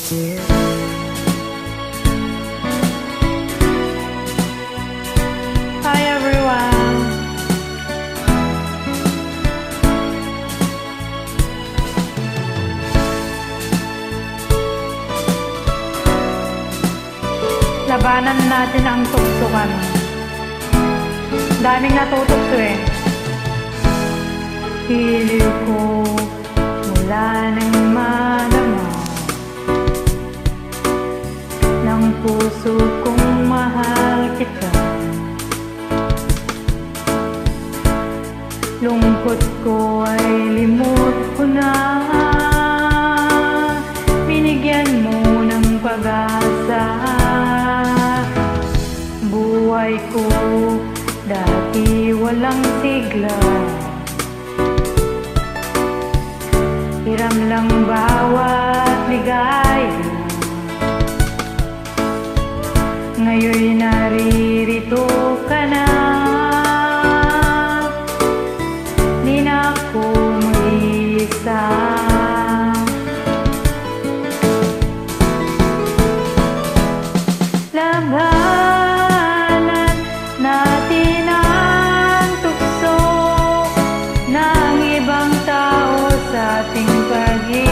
Hi everyone! Labanan natin ang tuktukan. Daming natutukso eh. Pilit ko mula nang madama ng puso kong mahal kita. Lungkot ko ay limot ko na. Binigyan mo ng pag-asa. Buhay ko dati walang sigla. Hiram lang bawat ligaya. Ngayon'y naririto ka na. Di na ako mag-iisa. Labanan natin ang tukso ng ibang tao sa ating pag-ibig.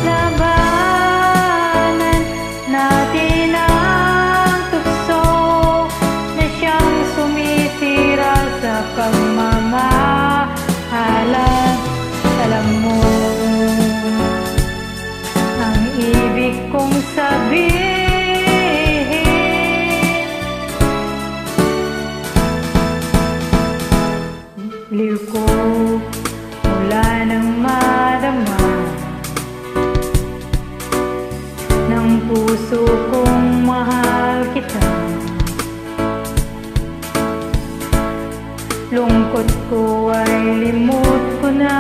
Labanan natin ang tukso na siyang sumisira sa pagmamahalan. Alam mo ang ibig kong sabihin. Liw ko mula nang madama ng puso kong mahal kita. Lungkot ko ay limot ko na.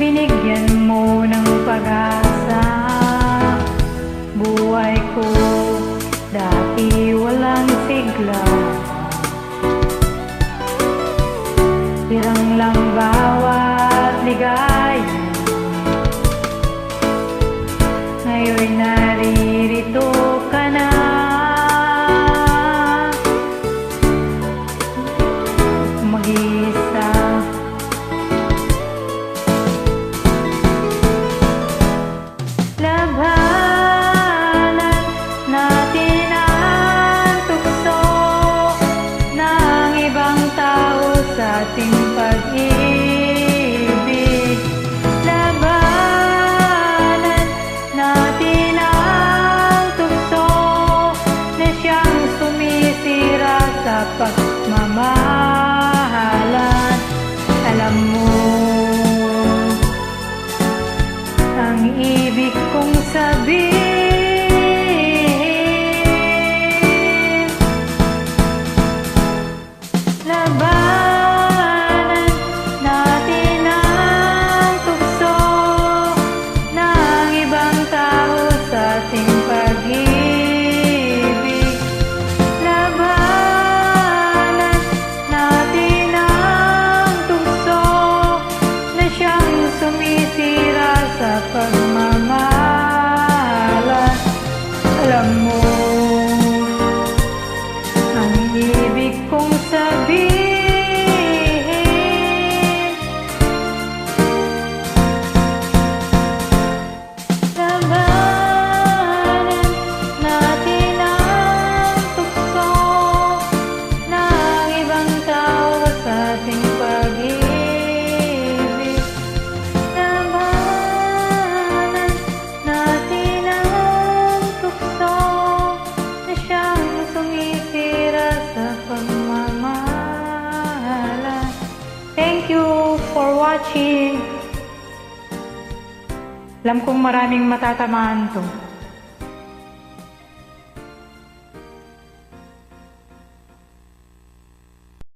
Binigyan mo ng pag-asa. Buhay ko dati walang sigla. Hirang lang bawat ligaya. Ngayon'y naririto ka na. Mag-iisa. Labanan natin ang tukso ng ibang tao sa ating pag-ibig. Labanan natin ang tukso na siyang sumisira sa pagmamahalan. Alam mo ang ibig kong sabihin. Labanan natin ang tukso ng ibang tao sa ating pag-ibig. Labanan natin ang tukso na siyang sumisira sa pagmamahalan. Alam mo ang ibig kong sabihin. Labanan natin ang tukso ng ibang tao sa ating pag-ibig. Labanan natin ang tukso na siyang sumisira sa pagmamahalan. Thank you for watching. Alam kong maraming matatamaan to.